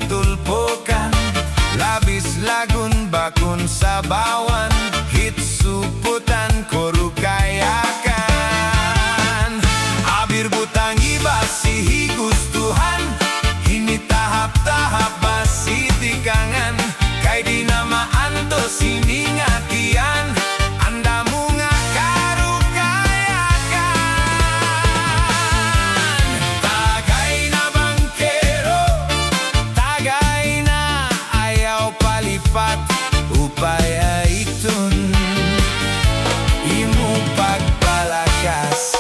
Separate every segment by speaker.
Speaker 1: tulpokan, labis lagun bakun sabawan, hit suputan koru kayakan. Abir butang ibasihi gustuhan, ini tahap-tahap basi tikangan, kai dinama antos ini ngatian, anda munga karu kayakan. Tagay na bangkero, tagay na ayaw palipat, upaya itun imo pagpalakas.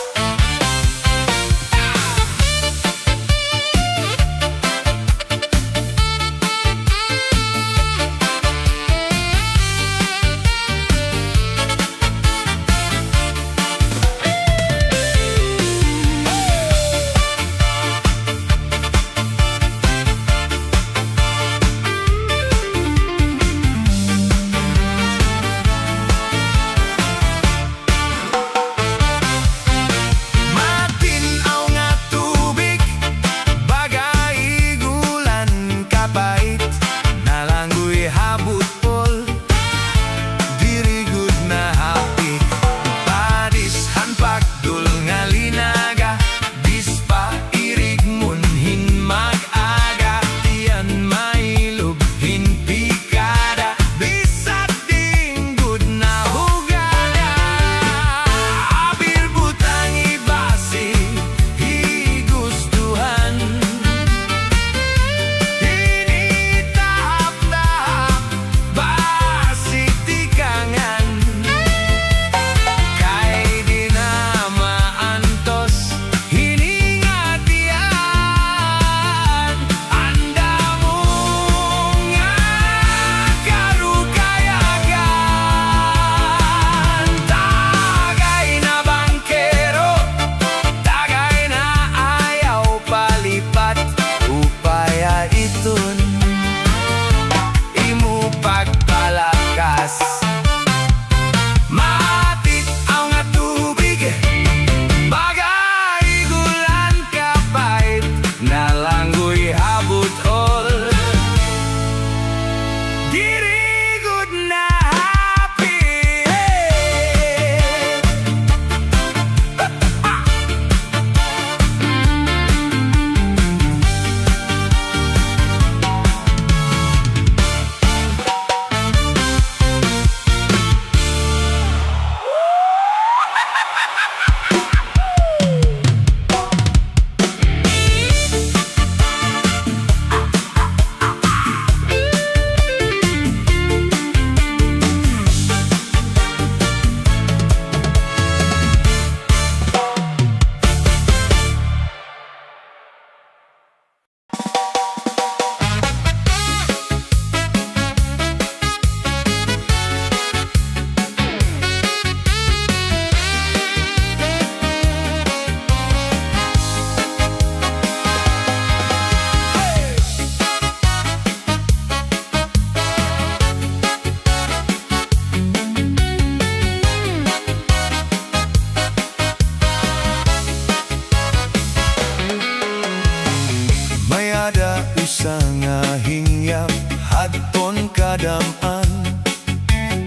Speaker 1: Hingyap haton kadaman,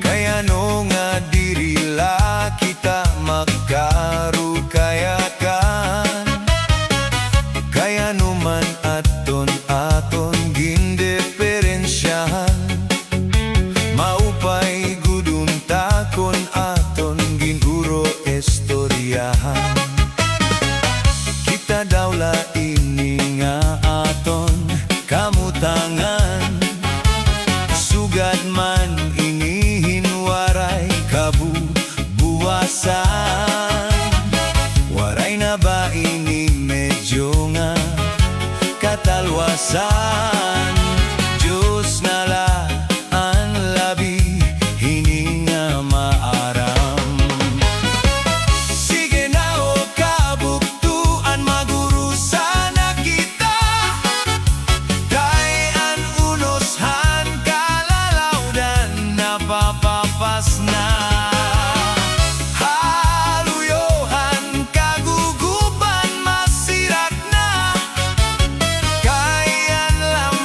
Speaker 1: kaya no nga dirila kita makaru kayakan, kaya numan aton gindeferensyahan, maupay gudun takon aton ginuro estoryahan. Kita daula ini nga aton kamutangan, sugad man inihin waray kabubuwasan. Waray na ba ini medyo nga katalwasan, Diyos nala ang labi hininga maaram. Sige na o kabuktuan, maguru sana kita, kayan unoshan kalalaudan napapapas na. Haluyohan kaguguban masirak na, kayan lam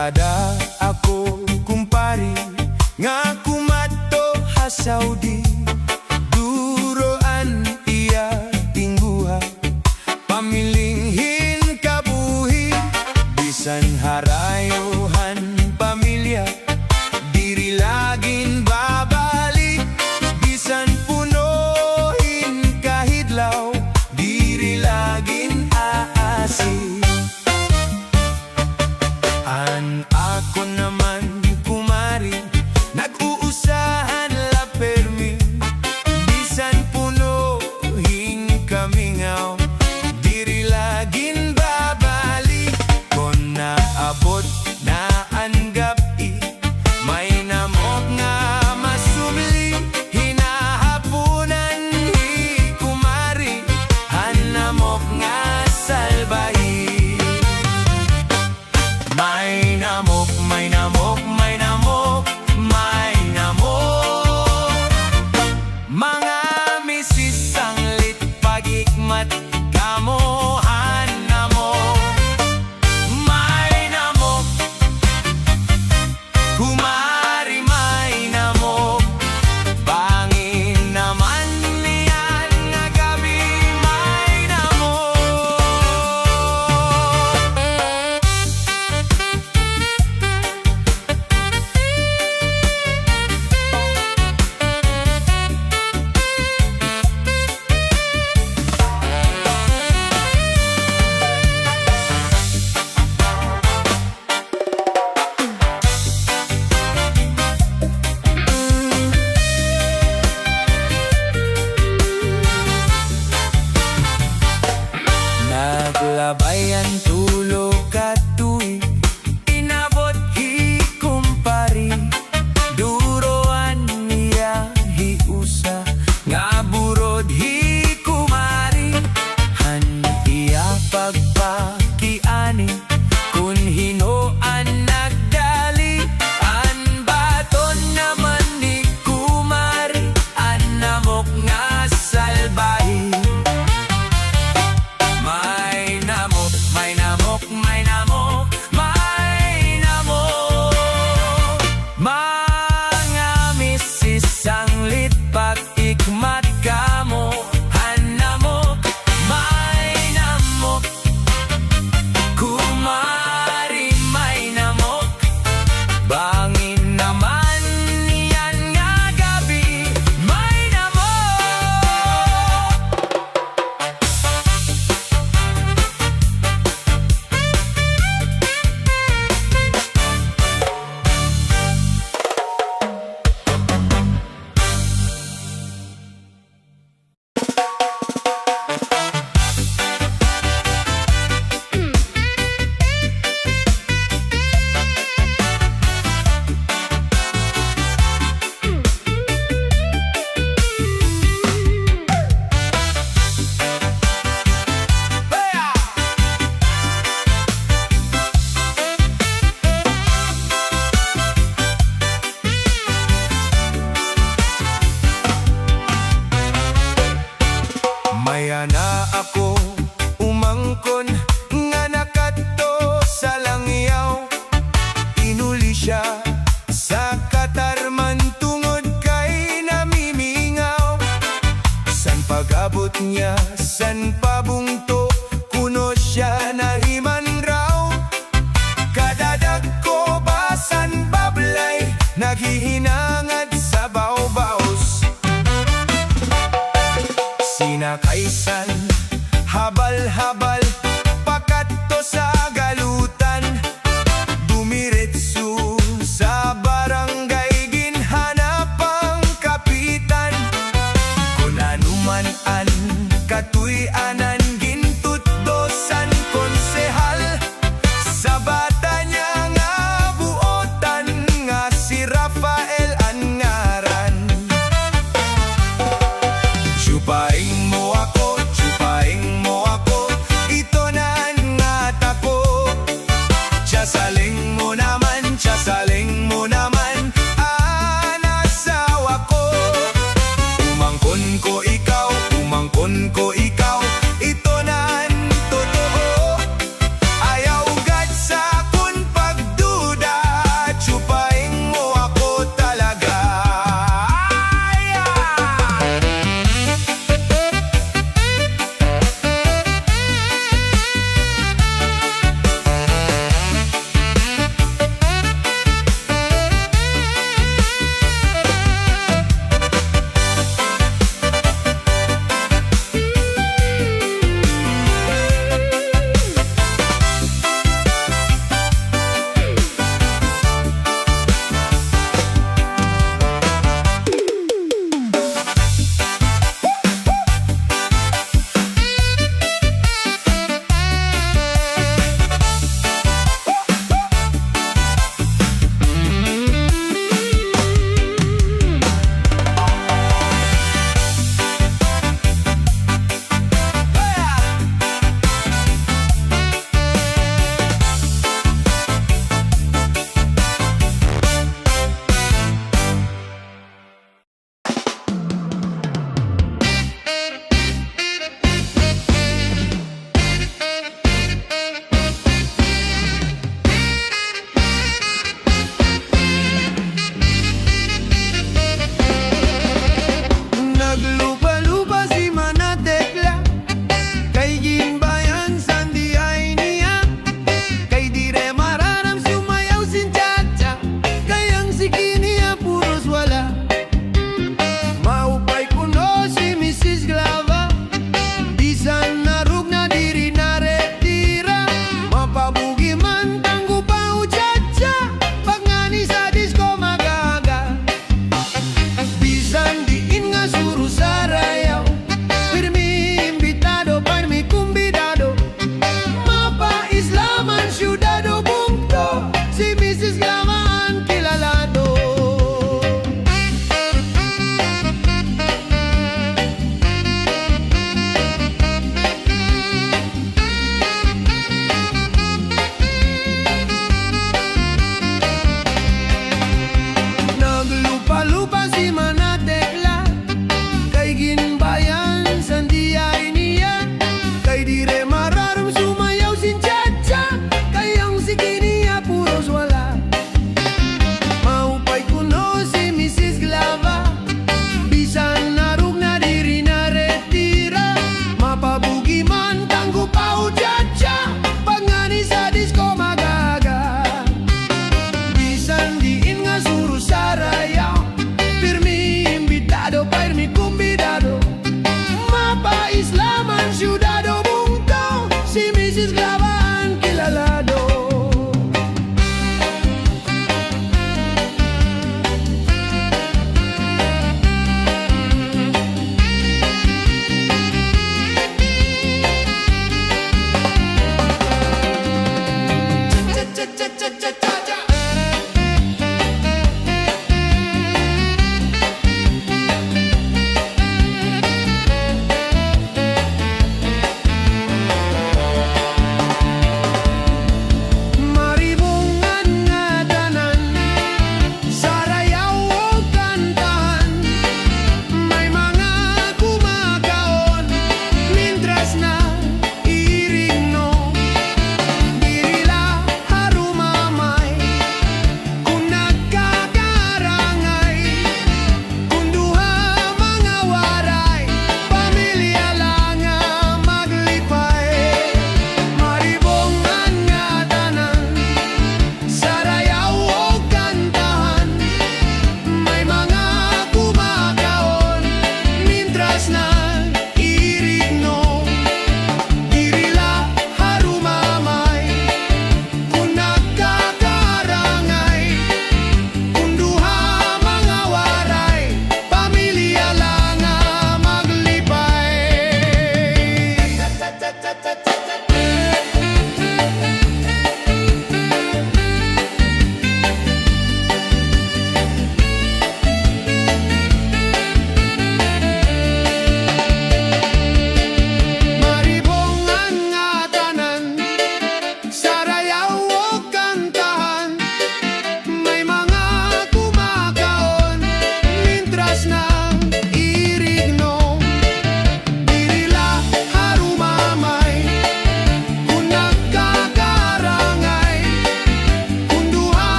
Speaker 1: Kada ako kumpari nga kumato ha Saudi, duroan iya tingguha, pamilinghin kabuhi, bisan harayuhan pamilya, diri laging babalik, bisan punuhin kahidlaw, diri laging aasi. An ako naman kumari, nag-uusahan la permi, bisan punuhin kamingaw, diri laging babalik. Kung naabot na ang gabi, may namok nga masubli, hinahapunan hi kumari, han namok nga salbahi. May namok, may namok, may namok, may namok, mga misis ang lit pagikmat kamuhan namok. May namok, kumari may namok, bangin naman niyan nga gabi may namok. Naglabayan tulo ka tuig, inabot hi kumpari, duroan niya hiusa, nga burod hi kumari, han iya pagpakiani, kun hinoan nagdali, an baton naman ni kumari, an namok nga salbahi. May namok, may namok, may namok, may namok, mga misis ang lit pag-ikmat kamo, han namok, may namok, kumari may namok, bangin naman yan nga gabi may namok. Maya na ako umangkon nga nakadto sa langyaw, inuli siya sa katarman tungod kay namimingaw. San pag-abot niya, san pabungto, kuno siya nahiman raw. Kadadag ko basan bablay, naghihinangad sa bawbaws. Sinakaisan, habal-habal, pakadto sa galutan, dumiretso sa barangay, ginhanapang kapitan. Kung anuman an katuy-anan, gintutdosan konsehal, sa bata niya nga buotan, nga si Rafael ang ngaran. Chupaing mo ako,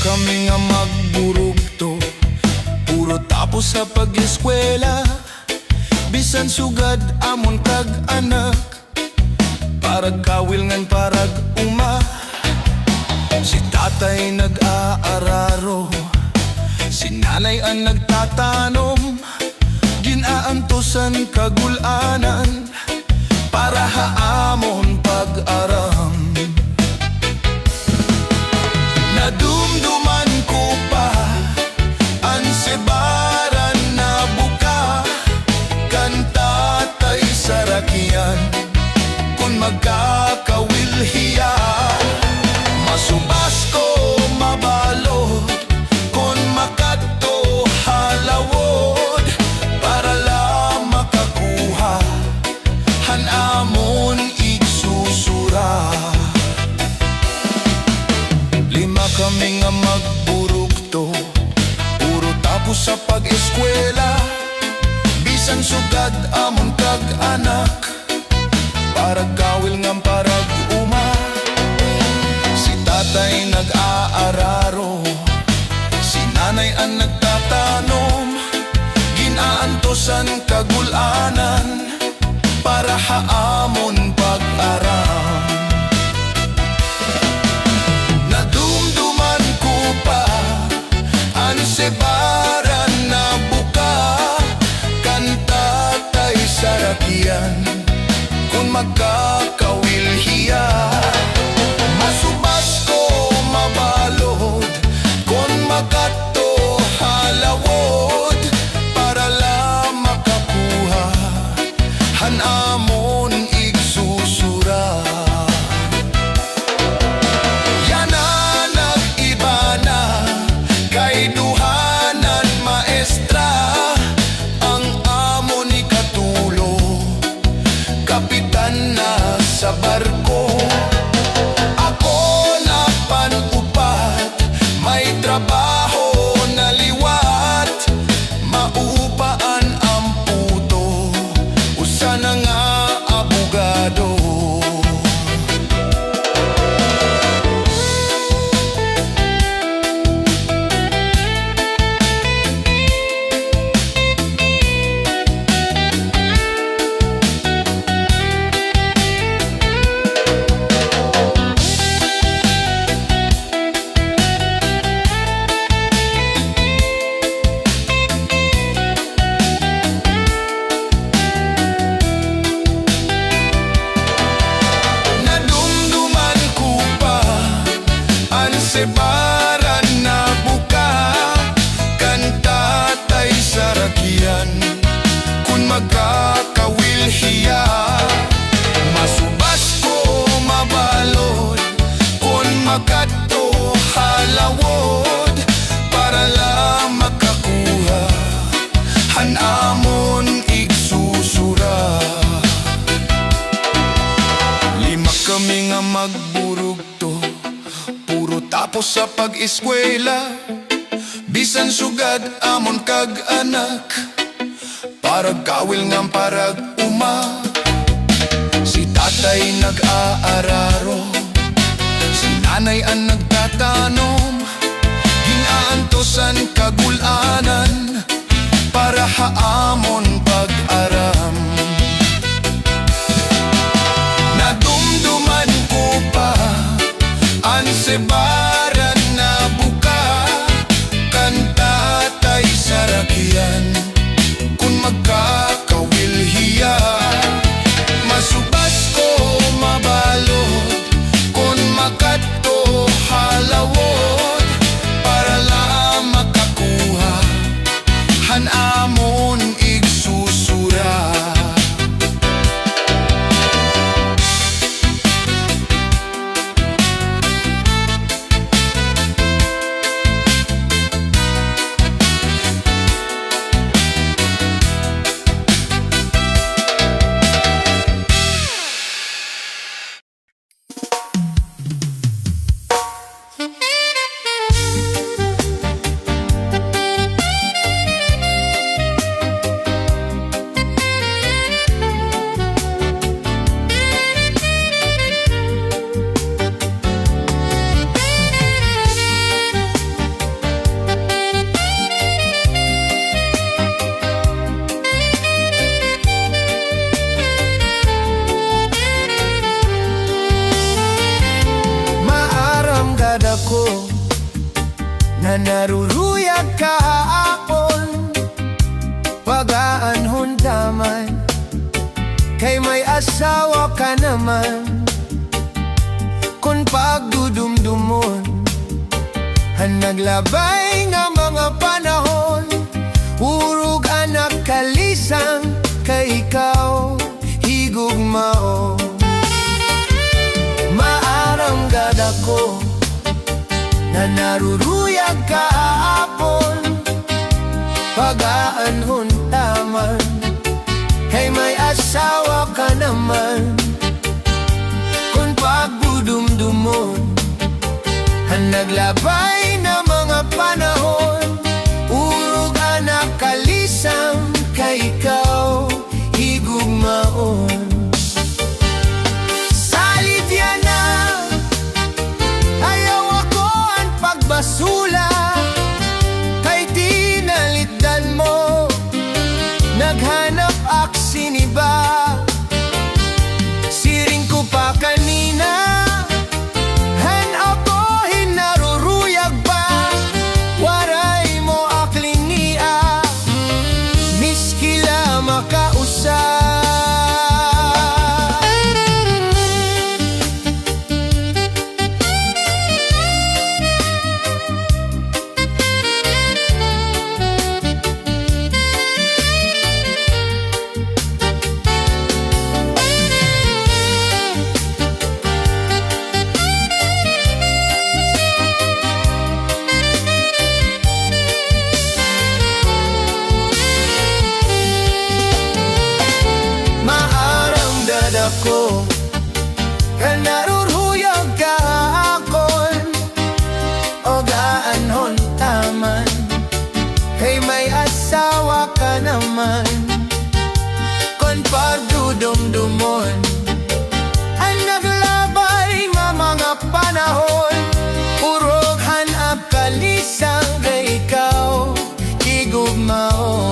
Speaker 1: kami nga magburugto, puro tapos sa pag-eskwela. Bisan sugad amon kag anak, parag kawil ngan parag uma. Si tatay nag-aararo, si nanay ang nagtatanom. Ginaantosan kagulanan para haamon pag-aram. Nadumduman ko pa ang sebaran na buka, kanta tay sa rakian kung magkakawilhiya. Masubas ko mabalo kung makadto halawod, para lang makakuha hanamon igsusura. Lima kami nga magburugto, puro tapos sa pag-eskwela. Bisan sugad amon kag anak, para gawil nga parag uma. Si tatay nag-aararo, si nanay ang nagtatanom. Ginaantosan kagulanan para haamon pag-aram. Nadumduman ko pa ang sebaran na buka, kanta tay sa rakian kung magkakawilhiya. Masubas ko mabalod kung makadto halawod, para lang sebaran na buka kanta tay sarakyan kun magkakawilhiya masubas ko mabalod kun makadto halawod para lang makakuha hanamon igsusura lima kami nga magburugto puro tapos sa pag-eskwela bisan sugad amon kag anak parag kawil ngam parag uma si tatay nag-aararo si nanay ang nagtatanom ginaantosan kagulanan para haamon pag-aram nadumduman ko pa ang sebaran na buka kanta tay sarakyan kun magkakawilhiya masubas ko mabalod kun makadto halawod para lang makakuha hanamon igsusura na naruruyag kahapon pag-aanhon daman kay may asawa ka naman kun pagdudumdumon han naglabay nga mga panahon urog anak kalisang kay ikaw higugmao maaranggad ako na naruruyag kahapon pag-aanhon taman kay may asawa ka naman kun pagdudumdumon han naglabay na mga panahon urog anak kalisang kay ikaw higugmaon basula kay tinalitdan mo naghanap aksiniba siring ko pa kanina han ako hinaruruyag pa waray mo aklingia miskila makausap ko kan naruruyag kahapon o gaanhon taman kay may asawa ka naman kon pagdudumdumon ang naglabay nga mga panahon urog hanap kalisang kay ikaw igugmao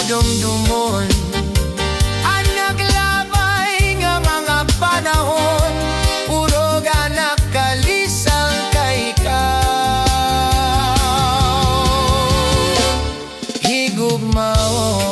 Speaker 1: dumdumon ang mao